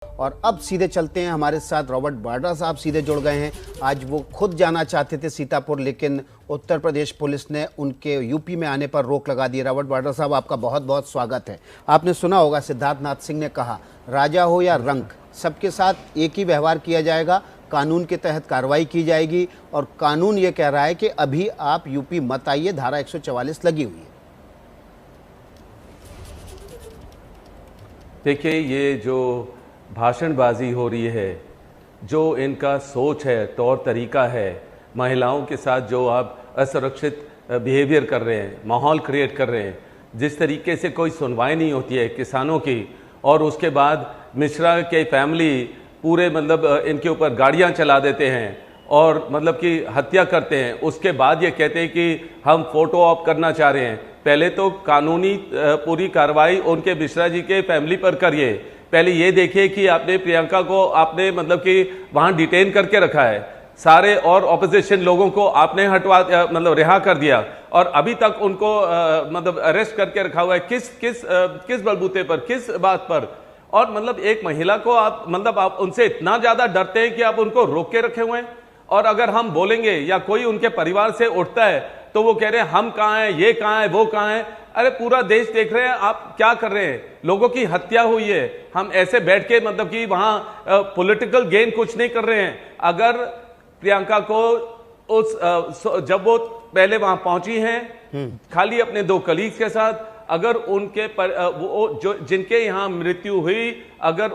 और अब सीधे चलते हैं, हमारे साथ रॉबर्ट वाड्रा साहब सीधे जुड़ गए हैं। आज वो खुद जाना चाहते थे सीतापुर, लेकिन उत्तर प्रदेश पुलिस ने उनके यूपी में आने पर रोक लगा दी। रॉबर्ट वाड्रा साहब, आपका बहुत बहुत स्वागत है। आपने सुना होगा सिद्धार्थ नाथ सिंह ने कहा, राजा हो या रंक, सबके साथ एक ही व्यवहार किया जाएगा, कानून के तहत कार्रवाई की जाएगी। और कानून ये कह रहा है कि अभी आप यूपी मत आइए, धारा 144 लगी हुई है। देखिए, ये जो भाषणबाजी हो रही है, जो इनका सोच है, तौर तरीका है, महिलाओं के साथ जो आप असुरक्षित बिहेवियर कर रहे हैं, माहौल क्रिएट कर रहे हैं, जिस तरीके से कोई सुनवाई नहीं होती है किसानों की, और उसके बाद मिश्रा के फैमिली पूरे इनके ऊपर गाड़ियां चला देते हैं और कि हत्या करते हैं, उसके बाद ये कहते हैं कि हम फोटो ऑप करना चाह रहे हैं। पहले तो कानूनी पूरी कार्रवाई उनके मिश्रा जी के फैमिली पर करिए। पहले ये देखिए कि आपने प्रियंका को आपने कि वहां डिटेन करके रखा है, सारे और ऑपोजिशन लोगों को आपने हटवा रिहा कर दिया, और अभी तक उनको अरेस्ट करके रखा हुआ है। किस बलबूते पर, किस बात पर? और एक महिला को आप उनसे इतना ज्यादा डरते हैं कि आप उनको रोक के रखे हुए हैं। और अगर हम बोलेंगे या कोई उनके परिवार से उठता है तो वो कह रहे हैं हम कहां हैं, ये कहां है, वो कहां है। अरे पूरा देश देख रहे हैं आप क्या कर रहे हैं, लोगों की हत्या हुई है। हम ऐसे बैठ के कि वहां पॉलिटिकल गेन कुछ नहीं कर रहे हैं। अगर प्रियंका को जब वो पहले वहां पहुंची हैं खाली अपने 2 कलीग्स के साथ, अगर उनके जिनके यहां मृत्यु हुई, अगर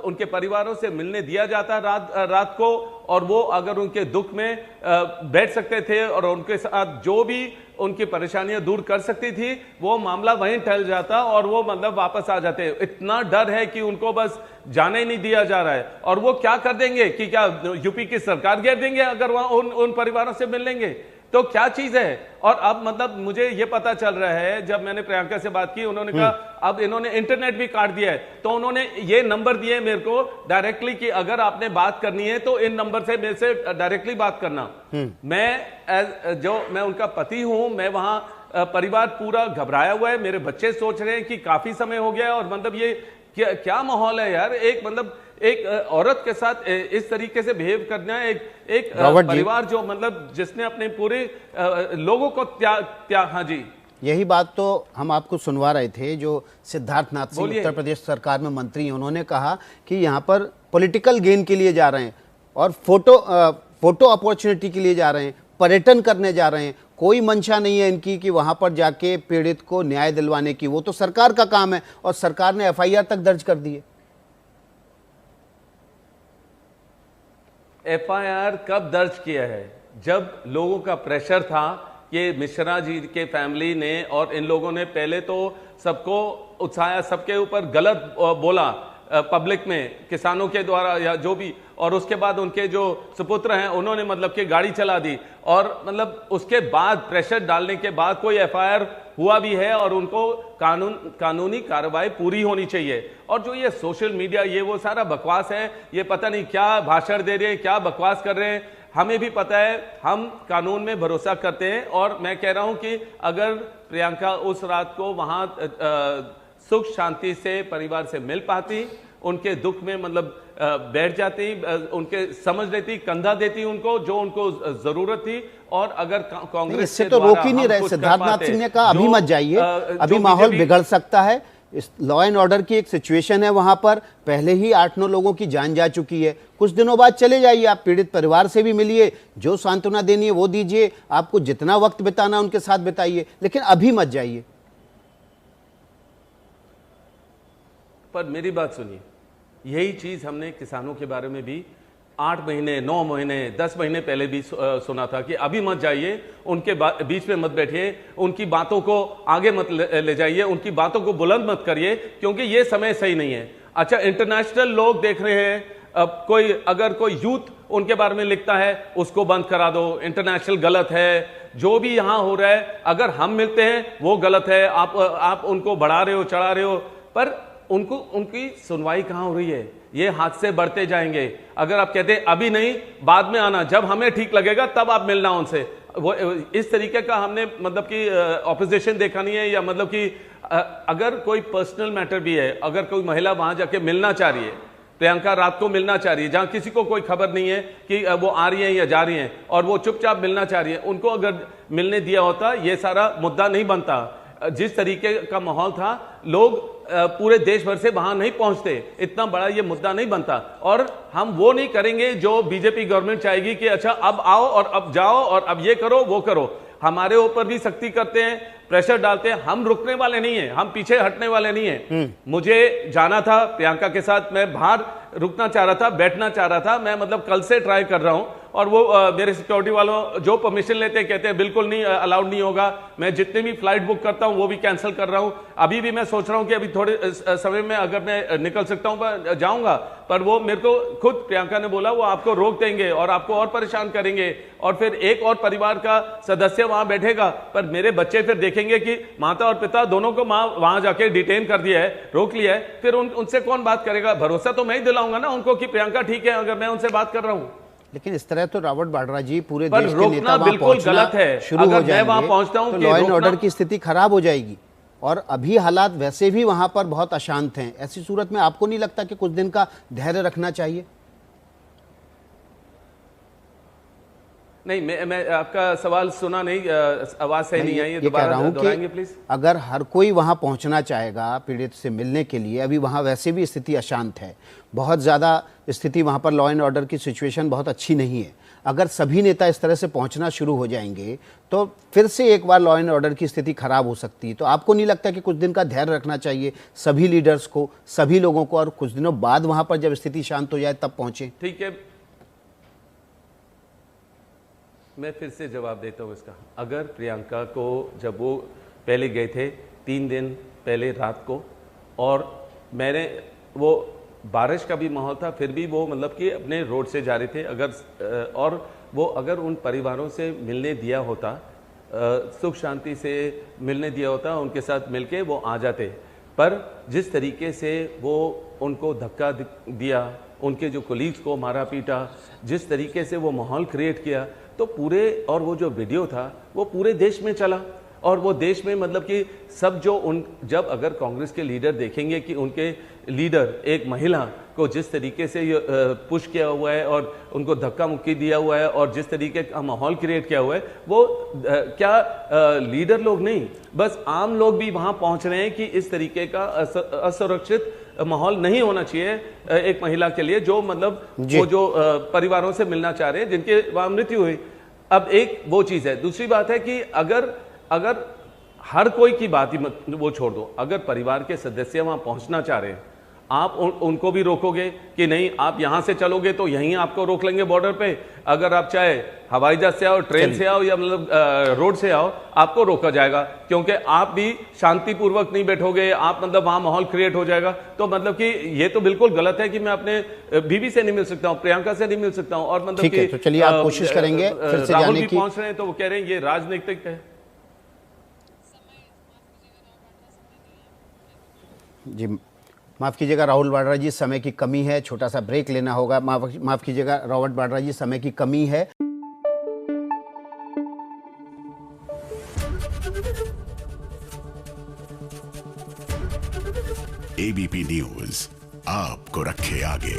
उनके परिवारों से मिलने दिया जाता रात को, और वो अगर उनके दुख में बैठ सकते थे और उनके साथ जो भी उनकी परेशानियां दूर कर सकती थी, वो मामला वहीं टल जाता और वो वापस आ जाते। इतना डर है कि उनको बस जाने ही नहीं दिया जा रहा है। और वो क्या कर देंगे कि क्या यूपी की सरकार घेर देंगे अगर वहां उन परिवारों से मिल लेंगे? तो क्या चीज है? और अब मुझे ये पता चल रहा है, जब मैंने प्रियंका से बात की, उन्होंने कहा अब इन्होंने इंटरनेट भी काट दिया है। तो उन्होंने ये नंबर दिए मेरे को डायरेक्टली कि अगर आपने बात करनी है तो इन नंबर से मेरे से डायरेक्टली बात करना। मैं उनका पति हूं, मैं वहां परिवार पूरा घबराया हुआ है, मेरे बच्चे सोच रहे हैं कि काफी समय हो गया है। और ये क्या माहौल है यार, एक औरत के साथ इस तरीके से बिहेव करना है, एक परिवार जो जिसने अपने पूरे लोगों को हाँ जी, यही बात तो हम आपको सुनवा रहे थे। जो सिद्धार्थ नाथ सिंह उत्तर प्रदेश सरकार में मंत्री हैं, उन्होंने कहा कि यहाँ पर पॉलिटिकल गेन के लिए जा रहे हैं और फोटो अपॉर्चुनिटी के लिए जा रहे हैं, पर्यटन करने जा रहे हैं। कोई मंशा नहीं है इनकी कि वहां पर जाके पीड़ित को न्याय दिलवाने की, वो तो सरकार का काम है और सरकार ने FIR तक दर्ज कर दी है। FIR कब दर्ज किया है? जब लोगों का प्रेशर था कि मिश्रा जी के फैमिली ने और इन लोगों ने पहले तो सबको उत्साह, सबके ऊपर गलत बोला पब्लिक में, किसानों के द्वारा या जो भी, और उसके बाद उनके जो सुपुत्र हैं उन्होंने कि गाड़ी चला दी। और उसके बाद प्रेशर डालने के बाद कोई FIR हुआ भी है और उनको कानूनी कार्रवाई पूरी होनी चाहिए। और जो ये सोशल मीडिया, ये वो सारा बकवास है, ये पता नहीं क्या भाषण दे रहे हैं, क्या बकवास कर रहे हैं, हमें भी पता है। हम कानून में भरोसा करते हैं। और मैं कह रहा हूं कि अगर प्रियंका उस रात को वहां सुख शांति से परिवार से मिल पाती, उनके दुख में बैठ जाती, उनके समझ लेती, कंधा देती उनको जो उनको जरूरत थी। और अगर कांग्रेस इससे तो रोक ही नहीं रहे। सिद्धार्थ नाथ सिंह ने कहा अभी मत जाइए, अभी माहौल बिगड़ सकता है। इस लॉ एंड ऑर्डर की एक सिचुएशन है वहां पर, पहले ही 8-9 लोगों की जान जा चुकी है। कुछ दिनों बाद चले जाइए, आप पीड़ित परिवार से भी मिलिए, जो सांत्वना देनी है वो दीजिए, आपको जितना वक्त बिताना उनके साथ बिताइए, लेकिन अभी मत जाइए। पर मेरी बात सुनिए, यही चीज हमने किसानों के बारे में भी 8 महीने, 9 महीने, 10 महीने पहले भी सुना था कि अभी मत जाइए, उनके बीच में मत बैठिए, उनकी बातों को आगे मत ले जाइए, उनकी बातों को बुलंद मत करिए, क्योंकि ये समय सही नहीं है। अच्छा, इंटरनेशनल लोग देख रहे हैं, अगर कोई यूथ उनके बारे में लिखता है उसको बंद करा दो, इंटरनेशनल गलत है, जो भी यहां हो रहा है अगर हम मिलते हैं वो गलत है, आप उनको बढ़ा रहे हो, चढ़ा रहे हो। पर उनकी सुनवाई कहां हो रही है? ये हादसे बढ़ते जाएंगे। अगर आप कहते हैं अभी नहीं, बाद में आना, जब हमें ठीक लगेगा तब आप मिलना उनसे, वो इस तरीके का हमने कि ऑपोजिशन देखा नहीं है, या कि अगर कोई पर्सनल मैटर भी है, अगर कोई महिला वहां जाके मिलना चाह रही है, प्रियंका रात को मिलना चाह रही है, जहां किसी को कोई खबर नहीं है कि वो आ रही है या जा रही है, और वो चुपचाप मिलना चाह रही है, उनको अगर मिलने दिया होता ये सारा मुद्दा नहीं बनता। जिस तरीके का माहौल था, लोग पूरे देश भर से वहां नहीं पहुंचते, इतना बड़ा ये मुद्दा नहीं बनता। और हम वो नहीं करेंगे जो बीजेपी गवर्नमेंट चाहेगी कि अच्छा अब आओ और अब जाओ और अब ये करो वो करो। हमारे ऊपर भी सख्ती करते हैं, प्रेशर डालते हैं, हम रुकने वाले नहीं हैं, हम पीछे हटने वाले नहीं हैं। मुझे जाना था प्रियंका के साथ, मैं बाहर रुकना चाह रहा था, बैठना चाह रहा था, मैं मतलब कल से ट्राई कर रहा हूं, और वो मेरे सिक्योरिटी वालों जो परमिशन लेते हैं कहते हैं बिल्कुल नहीं, अलाउड नहीं होगा। मैं जितने भी फ्लाइट बुक करता हूं वो भी कैंसिल कर रहा हूं। अभी भी मैं सोच रहा हूं कि अभी थोड़े समय में अगर मैं निकल सकता हूं जाऊंगा, पर वो मेरे को खुद प्रियंका ने बोला वो आपको रोक देंगे और आपको और परेशान करेंगे, और फिर एक और परिवार का सदस्य वहां बैठेगा, पर मेरे बच्चे फिर देखेंगे कि माता और पिता दोनों को वहां जाके डिटेन कर दिया है, रोक लिया है, फिर उनसे कौन बात करेगा? भरोसा तो मैं ही दिलाऊंगा ना उनको कि प्रियंका ठीक है, अगर मैं उनसे बात कर रहा हूं। लेकिन इस तरह तो रॉबर्ट वाड्रा जी पूरे पर देश के नेता वहां बिल्कुल गलत है। शुरू अगर हो मैं वहां जाएंगे पहुंचता हूं तो कि लॉ एंड रोकना- ऑर्डर की स्थिति खराब हो जाएगी, और अभी हालात वैसे भी वहां पर बहुत अशांत हैं। ऐसी सूरत में आपको नहीं लगता कि कुछ दिन का धैर्य रखना चाहिए? नहीं, मैं आपका सवाल सुना नहीं, आवाज सही नहीं आई है, ये कह रहा दोबारा हूं दोहराएंगे कि प्लीज। अगर हर कोई वहां पहुंचना चाहेगा पीड़ित से मिलने के लिए, अभी वहां वैसे भी स्थिति अशांत है, बहुत ज़्यादा स्थिति वहां पर लॉ एंड ऑर्डर की सिचुएशन बहुत अच्छी नहीं है। अगर सभी नेता इस तरह से पहुंचना शुरू हो जाएंगे तो फिर से एक बार लॉ एंड ऑर्डर की स्थिति खराब हो सकती है। तो आपको नहीं लगता कि कुछ दिन का धैर्य रखना चाहिए सभी लीडर्स को, सभी लोगों को, और कुछ दिनों बाद वहां पर जब स्थिति शांत हो जाए तब पहुंचे? ठीक है, मैं फिर से जवाब देता हूं इसका। अगर प्रियंका को जब वो पहले गए थे 3 दिन पहले रात को, और मैंने वो बारिश का भी माहौल था, फिर भी वो मतलब कि अपने रोड से जा रहे थे, अगर और वो अगर उन परिवारों से मिलने दिया होता, सुख शांति से मिलने दिया होता, उनके साथ मिलके वो आ जाते। पर जिस तरीके से वो उनको धक्का दिया, उनके जो कोलीग्स को मारा पीटा, जिस तरीके से वो माहौल क्रिएट किया, तो पूरे, और वो जो वीडियो था वो पूरे देश में चला, और वो देश में मतलब कि सब जो जब अगर कांग्रेस के लीडर देखेंगे कि उनके लीडर एक महिला को जिस तरीके से पुश किया हुआ है और उनको धक्का मुक्की दिया हुआ है और जिस तरीके का माहौल क्रिएट किया हुआ है, वो क्या लीडर लोग नहीं, बस आम लोग भी वहां पहुंच रहे हैं कि इस तरीके का असुरक्षित माहौल नहीं होना चाहिए एक महिला के लिए, जो मतलब वो जो परिवारों से मिलना चाह रहे हैं जिनके वहां मृत्यु हुई। अब एक वो चीज है। दूसरी बात है कि अगर हर कोई की बात ही मत वो छोड़ दो, अगर परिवार के सदस्य वहां पहुंचना चाह रहे हैं, आप उनको भी रोकोगे कि नहीं आप यहां से चलोगे तो यहीं आपको रोक लेंगे बॉर्डर पे, अगर आप चाहे हवाई जहाज से आओ, ट्रेन से आओ, या मतलब रोड से आओ, आपको रोका जाएगा, क्योंकि आप भी शांतिपूर्वक नहीं बैठोगे, आप मतलब वहां माहौल क्रिएट हो जाएगा। तो मतलब कि ये तो बिल्कुल गलत है कि मैं अपने बीवी से नहीं मिल सकता हूं, प्रियंका से नहीं मिल सकता हूं, और मतलब कि तो चलिए आप कोशिश करेंगे फिर से राहुल जाने भी की। पहुंच रहे हैं तो वो कह रहे हैं ये राजनीतिक है। जी माफ़ कीजिएगा राहुल वाड्रा जी, समय की कमी है, छोटा सा ब्रेक लेना होगा। माफ़ कीजिएगा रॉबर्ट वाड्रा जी, समय की कमी है। एबीपी न्यूज आपको रखे आगे।